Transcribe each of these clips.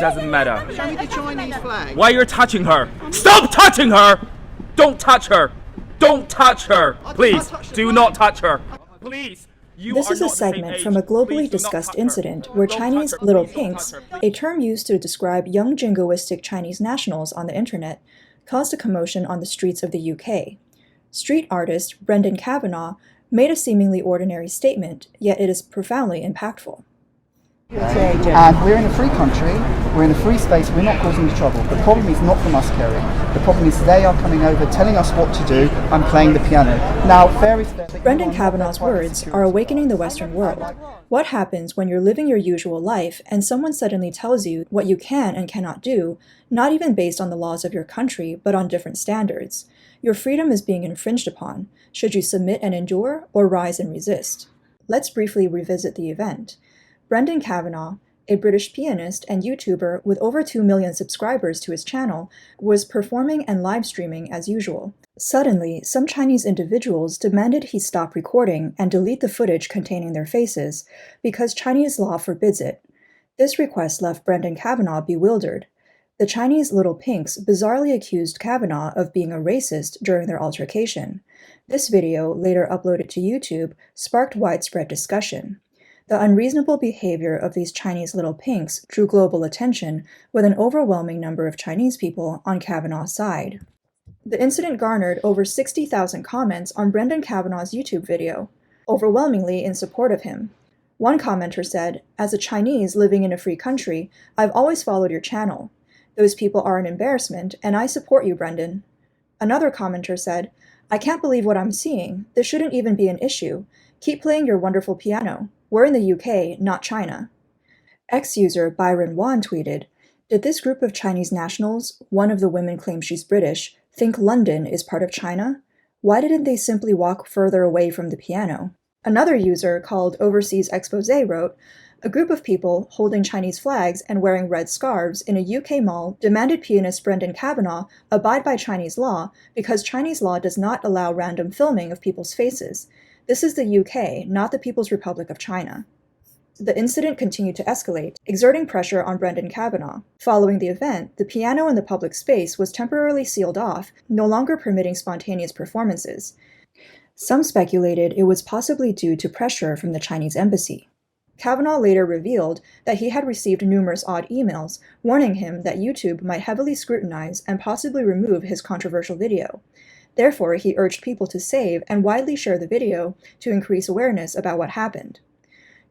doesn't matter. Show me the Chinese flag. Why you're touching her? Stop touching her! Don't touch her! Don't touch her! Please, do not touch her. Please. This is a segment from a globally discussed incident where Chinese little pinks, a term used to describe young jingoistic Chinese nationals on the internet, caused a commotion on the streets of the UK. Street artist Brendan Kavanagh made a seemingly ordinary statement, yet it is profoundly impactful. And we're in a free country, we're in a free space, we're not causing the trouble. The problem is not from us, Kerry. The problem is they are coming over, telling us what to do, and playing the piano. Now, fair is fair. Brendan Kavanagh's words are awakening the Western world. What happens when you're living your usual life and someone suddenly tells you what you can and cannot do, not even based on the laws of your country, but on different standards? Your freedom is being infringed upon. Should you submit and endure, or rise and resist? Let's briefly revisit the event. Brendan Kavanagh, a British pianist and YouTuber with over 2 million subscribers to his channel, was performing and live streaming as usual. Suddenly, some Chinese individuals demanded he stop recording and delete the footage containing their faces, because Chinese law forbids it. This request left Brendan Kavanagh bewildered. The Chinese Little Pinks bizarrely accused Kavanagh of being a racist during their altercation. This video, later uploaded to YouTube, sparked widespread discussion. The unreasonable behavior of these Chinese Little Pinks drew global attention, with an overwhelming number of Chinese people on Kavanagh's side. The incident garnered over 60,000 comments on Brendan Kavanagh's YouTube video, overwhelmingly in support of him. One commenter said, "As a Chinese living in a free country, I've always followed your channel. Those people are an embarrassment, and I support you, Brendan." Another commenter said, "I can't believe what I'm seeing. This shouldn't even be an issue. Keep playing your wonderful piano. We're in the UK, not China." Ex-user Byron Wan tweeted, "Did this group of Chinese nationals, one of the women claims she's British, think London is part of China? Why didn't they simply walk further away from the piano?" Another user called Overseas Expose wrote, "A group of people holding Chinese flags and wearing red scarves in a UK mall demanded pianist Brendan Kavanagh abide by Chinese law because Chinese law does not allow random filming of people's faces. This is the UK, not the People's Republic of China." The incident continued to escalate, exerting pressure on Brendan Kavanagh. Following the event, the piano in the public space was temporarily sealed off, no longer permitting spontaneous performances. Some speculated it was possibly due to pressure from the Chinese embassy. Kavanagh later revealed that he had received numerous odd emails warning him that YouTube might heavily scrutinize and possibly remove his controversial video. Therefore, he urged people to save and widely share the video to increase awareness about what happened.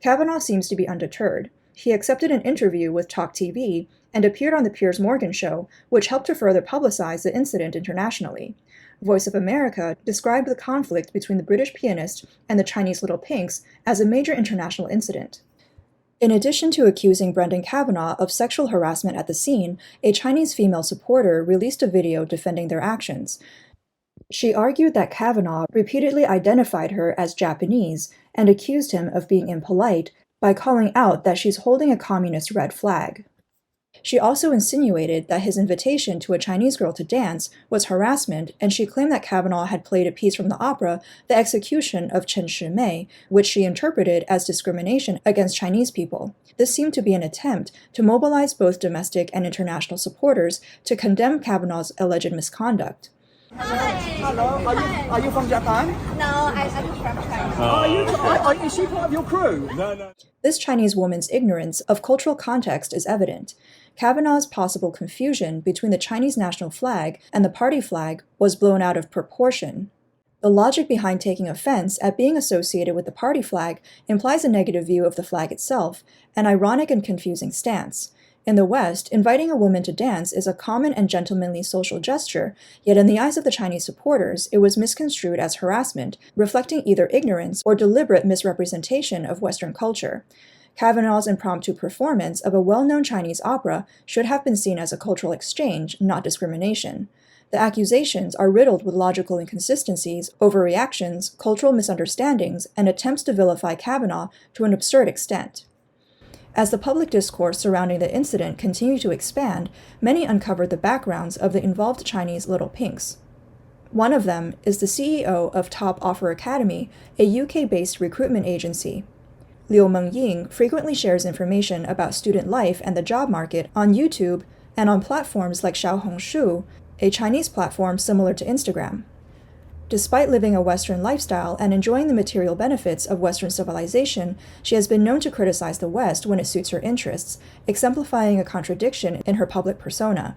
Kavanagh seems to be undeterred. He accepted an interview with Talk TV and appeared on the Piers Morgan show, which helped to further publicize the incident internationally. Voice of America described the conflict between the British pianist and the Chinese Little Pinks as a major international incident. In addition to accusing Brendan Kavanagh of sexual harassment at the scene, a Chinese female supporter released a video defending their actions. She argued that Kavanagh repeatedly identified her as Japanese and accused him of being impolite by calling out that she's holding a communist red flag. She also insinuated that his invitation to a Chinese girl to dance was harassment, and she claimed that Kavanagh had played a piece from the opera, The Execution of Chen Shimei, which she interpreted as discrimination against Chinese people. This seemed to be an attempt to mobilize both domestic and international supporters to condemn Kavanagh's alleged misconduct. Hello, are you from Japan? No, I'm from China. Is she part of your crew? No. This Chinese woman's ignorance of cultural context is evident. Kavanagh's possible confusion between the Chinese national flag and the party flag was blown out of proportion. The logic behind taking offense at being associated with the party flag implies a negative view of the flag itself, an ironic and confusing stance. In the West, inviting a woman to dance is a common and gentlemanly social gesture, yet in the eyes of the Chinese supporters, it was misconstrued as harassment, reflecting either ignorance or deliberate misrepresentation of Western culture. Kavanagh's impromptu performance of a well-known Chinese opera should have been seen as a cultural exchange, not discrimination. The accusations are riddled with logical inconsistencies, overreactions, cultural misunderstandings, and attempts to vilify Kavanagh to an absurd extent. As the public discourse surrounding the incident continued to expand, many uncovered the backgrounds of the involved Chinese Little Pinks. One of them is the CEO of Top Offer Academy, a UK-based recruitment agency. Liu Mengying frequently shares information about student life and the job market on YouTube and on platforms like Xiaohongshu, a Chinese platform similar to Instagram. Despite living a Western lifestyle and enjoying the material benefits of Western civilization, she has been known to criticize the West when it suits her interests, exemplifying a contradiction in her public persona.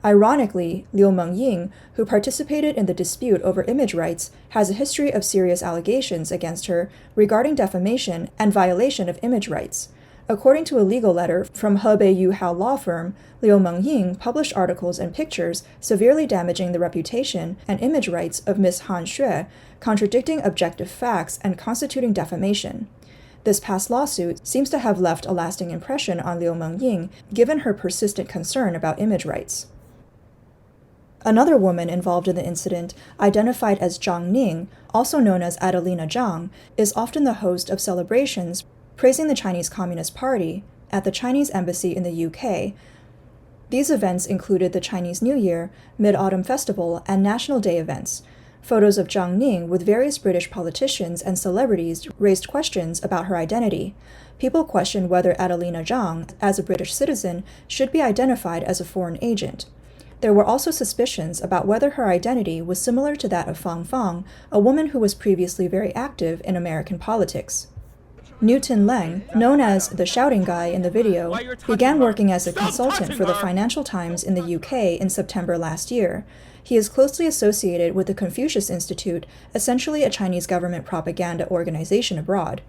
Ironically, Liu Mengying, who participated in the dispute over image rights, has a history of serious allegations against her regarding defamation and violation of image rights. According to a legal letter from Hebei Yuhao law firm, Liu Mengying published articles and pictures severely damaging the reputation and image rights of Ms. Han Xue, contradicting objective facts and constituting defamation. This past lawsuit seems to have left a lasting impression on Liu Mengying, given her persistent concern about image rights. Another woman involved in the incident, identified as Zhang Ning, also known as Adelina Zhang, is often the host of celebrations praising the Chinese Communist Party at the Chinese Embassy in the UK. These events included the Chinese New Year, Mid-Autumn Festival, and National Day events. Photos of Zhang Ning with various British politicians and celebrities raised questions about her identity. People questioned whether Adelina Zhang, as a British citizen, should be identified as a foreign agent. There were also suspicions about whether her identity was similar to that of Fang Fang, a woman who was previously very active in American politics. Newton Leng, known as the shouting guy in the video, began working as a consultant for the Financial Times in the UK in September last year. He is closely associated with the Confucius Institute, essentially a Chinese government propaganda organization abroad.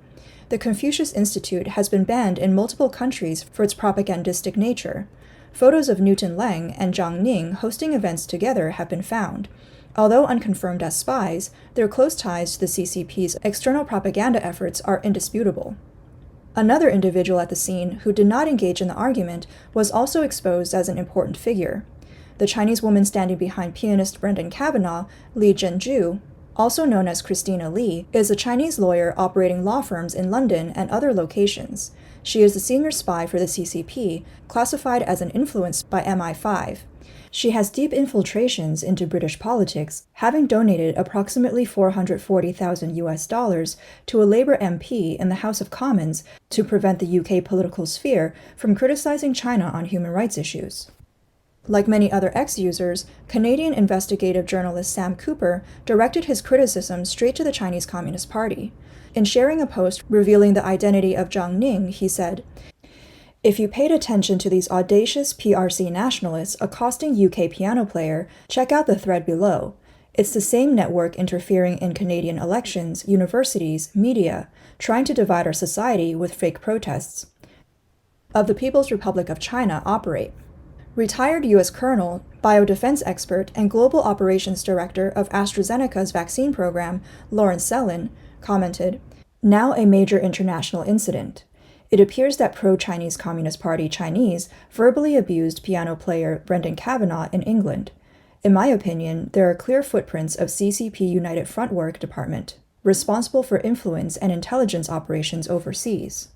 The Confucius Institute has been banned in multiple countries for its propagandistic nature. Photos of Newton Leng and Zhang Ning hosting events together have been found. Although unconfirmed as spies, their close ties to the CCP's external propaganda efforts are indisputable. Another individual at the scene who did not engage in the argument was also exposed as an important figure. The Chinese woman standing behind pianist Brendan Kavanagh, Li Zhenju, also known as Christina Li, is a Chinese lawyer operating law firms in London and other locations. She is the senior spy for the CCP, classified as an influence by MI5. She has deep infiltrations into British politics, having donated approximately $440,000 to a Labour MP in the House of Commons to prevent the UK political sphere from criticizing China on human rights issues. Like many other ex-users, Canadian investigative journalist Sam Cooper directed his criticism straight to the Chinese Communist Party. In sharing a post revealing the identity of Zhang Ning, he said, "If you paid attention to these audacious PRC nationalists accosting UK piano player, check out the thread below. It's the same network interfering in Canadian elections, universities, media, trying to divide our society with fake protests. Of the People's Republic of China operate." Retired U.S. Colonel, biodefense expert, and Global Operations Director of AstraZeneca's vaccine program, Lawrence Sellin, commented, "Now a major international incident. It appears that pro-Chinese Communist Party Chinese verbally abused piano player Brendan Kavanagh in England. In my opinion, there are clear footprints of CCP United Front Work Department, responsible for influence and intelligence operations overseas."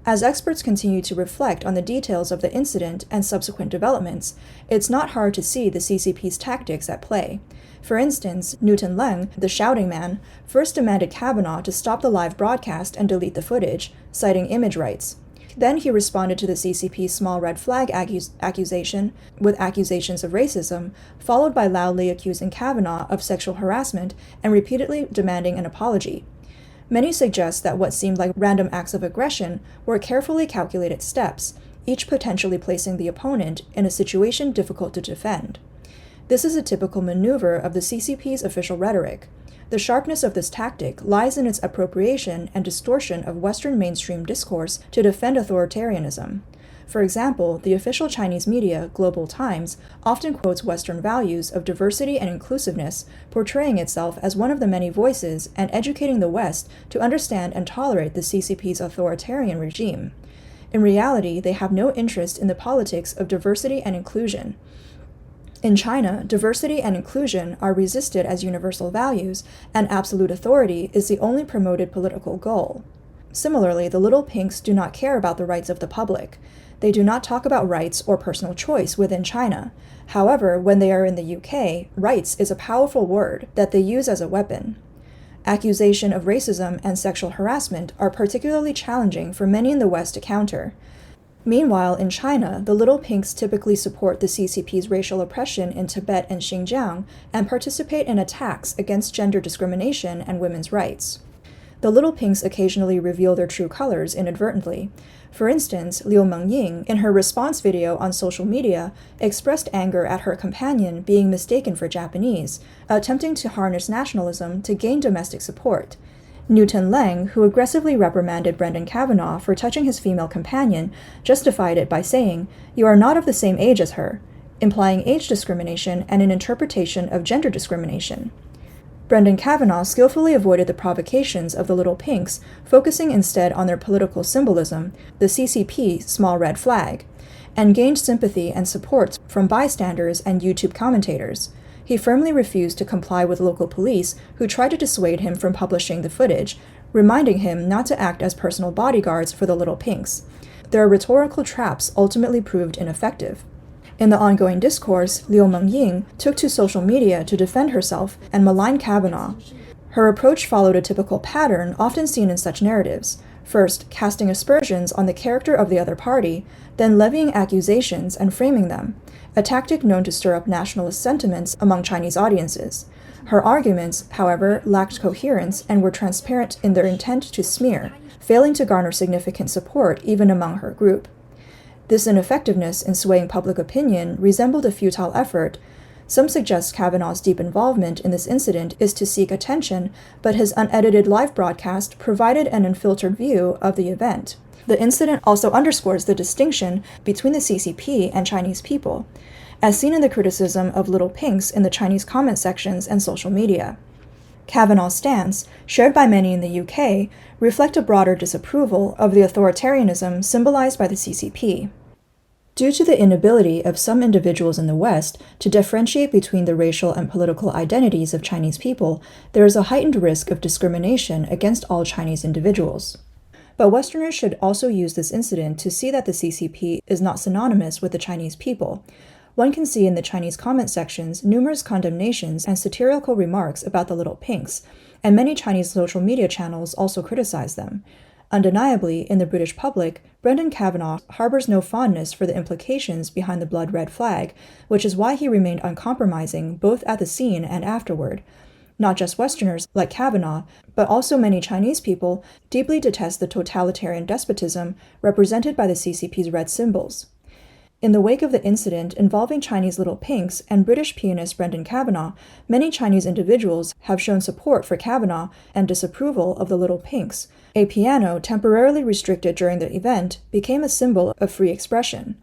As experts continue to reflect on the details of the incident and subsequent developments, it's not hard to see the CCP's tactics at play. For instance, Newton Leng, the shouting man, first demanded Kavanagh to stop the live broadcast and delete the footage, citing image rights. Then he responded to the CCP's small red flag accusation with accusations of racism, followed by loudly accusing Kavanagh of sexual harassment and repeatedly demanding an apology. Many suggest that what seemed like random acts of aggression were carefully calculated steps, each potentially placing the opponent in a situation difficult to defend. This is a typical maneuver of the CCP's official rhetoric. The sharpness of this tactic lies in its appropriation and distortion of Western mainstream discourse to defend authoritarianism. For example, the official Chinese media, Global Times, often quotes Western values of diversity and inclusiveness, portraying itself as one of the many voices and educating the West to understand and tolerate the CCP's authoritarian regime. In reality, they have no interest in the politics of diversity and inclusion. In China, diversity and inclusion are resisted as universal values, and absolute authority is the only promoted political goal. Similarly, the Little Pinks do not care about the rights of the public. They do not talk about rights or personal choice within China. However, when they are in the UK, rights is a powerful word that they use as a weapon. Accusation of racism and sexual harassment are particularly challenging for many in the West to counter. Meanwhile, in China, the Little Pinks typically support the CCP's racial oppression in Tibet and Xinjiang and participate in attacks against gender discrimination and women's rights. The Little Pinks occasionally reveal their true colors inadvertently. For instance, Liu Mengying, in her response video on social media, expressed anger at her companion being mistaken for Japanese, attempting to harness nationalism to gain domestic support. Newton Lang, who aggressively reprimanded Brendan Kavanagh for touching his female companion, justified it by saying, "You are not of the same age as her," implying age discrimination and an interpretation of gender discrimination. Brendan Kavanagh skillfully avoided the provocations of the Little Pinks, focusing instead on their political symbolism, the CCP small red flag, and gained sympathy and support from bystanders and YouTube commentators. He firmly refused to comply with local police, who tried to dissuade him from publishing the footage, reminding him not to act as personal bodyguards for the Little Pinks. Their rhetorical traps ultimately proved ineffective. In the ongoing discourse, Liu Mengying took to social media to defend herself and malign Kavanagh. Her approach followed a typical pattern often seen in such narratives, first casting aspersions on the character of the other party, then levying accusations and framing them, a tactic known to stir up nationalist sentiments among Chinese audiences. Her arguments, however, lacked coherence and were transparent in their intent to smear, failing to garner significant support even among her group. This ineffectiveness in swaying public opinion resembled a futile effort. Some suggest Kavanagh's deep involvement in this incident is to seek attention, but his unedited live broadcast provided an unfiltered view of the event. The incident also underscores the distinction between the CCP and Chinese people, as seen in the criticism of Little Pinks in the Chinese comment sections and social media. Kavanagh's stance, shared by many in the UK, reflect a broader disapproval of the authoritarianism symbolized by the CCP. Due to the inability of some individuals in the West to differentiate between the racial and political identities of Chinese people, there is a heightened risk of discrimination against all Chinese individuals. But Westerners should also use this incident to see that the CCP is not synonymous with the Chinese people. One can see in the Chinese comment sections numerous condemnations and satirical remarks about the Little Pinks, and many Chinese social media channels also criticize them. Undeniably, in the British public, Brendan Kavanagh harbors no fondness for the implications behind the blood red flag, which is why he remained uncompromising both at the scene and afterward. Not just Westerners like Kavanagh, but also many Chinese people deeply detest the totalitarian despotism represented by the CCP's red symbols. In the wake of the incident involving Chinese Little Pinks and British pianist Brendan Kavanagh, many Chinese individuals have shown support for Kavanagh and disapproval of the Little Pinks. A piano, temporarily restricted during the event, became a symbol of free expression.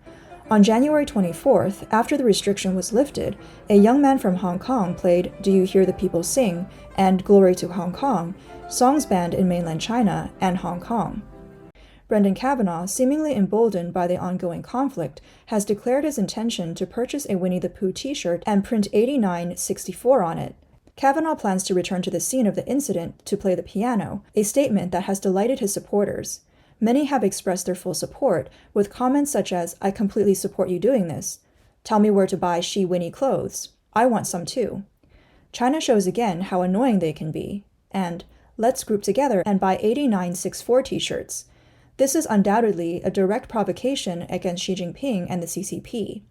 On January 24th, after the restriction was lifted, a young man from Hong Kong played Do You Hear the People Sing and Glory to Hong Kong, songs banned in mainland China and Hong Kong. Brendan Kavanagh, seemingly emboldened by the ongoing conflict, has declared his intention to purchase a Winnie the Pooh t-shirt and print 8964 on it. Kavanagh plans to return to the scene of the incident to play the piano, a statement that has delighted his supporters. Many have expressed their full support, with comments such as, "I completely support you doing this," "Tell me where to buy She Winnie clothes," "I want some too." China shows again how annoying they can be, and "Let's group together and buy 8964 t-shirts." This is undoubtedly a direct provocation against Xi Jinping and the CCP.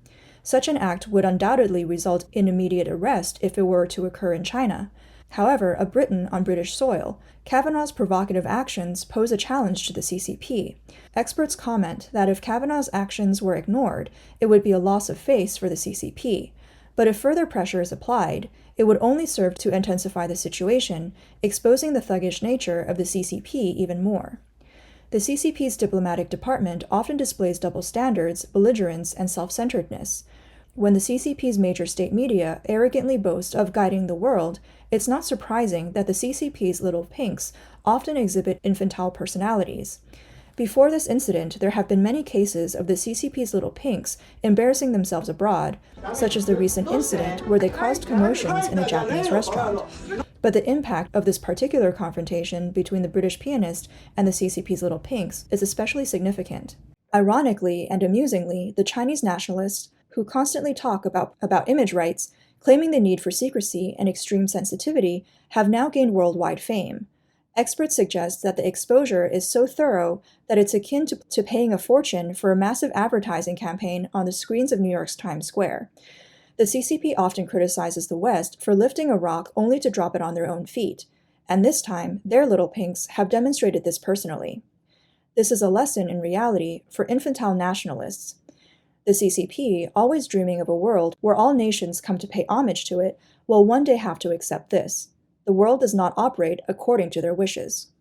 Such an act would undoubtedly result in immediate arrest if it were to occur in China. However, a Briton on British soil, Kavanagh's provocative actions pose a challenge to the CCP. Experts comment that if Kavanagh's actions were ignored, it would be a loss of face for the CCP. But if further pressure is applied, it would only serve to intensify the situation, exposing the thuggish nature of the CCP even more. The CCP's diplomatic department often displays double standards, belligerence, and self-centeredness. When the CCP's major state media arrogantly boast of guiding the world, it's not surprising that the CCP's Little Pinks often exhibit infantile personalities. Before this incident, there have been many cases of the CCP's Little Pinks embarrassing themselves abroad, such as the recent incident where they caused commotions in a Japanese restaurant. But the impact of this particular confrontation between the British pianist and the CCP's Little Pinks is especially significant. Ironically and amusingly, the Chinese nationalists, who constantly talk about image rights, claiming the need for secrecy and extreme sensitivity, have now gained worldwide fame. Experts suggest that the exposure is so thorough that it's akin to paying a fortune for a massive advertising campaign on the screens of New York's Times Square. The CCP often criticizes the West for lifting a rock only to drop it on their own feet, and this time, their little pinks have demonstrated this personally. This is a lesson in reality for infantile nationalists. The CCP, always dreaming of a world where all nations come to pay homage to it, will one day have to accept this. The world does not operate according to their wishes.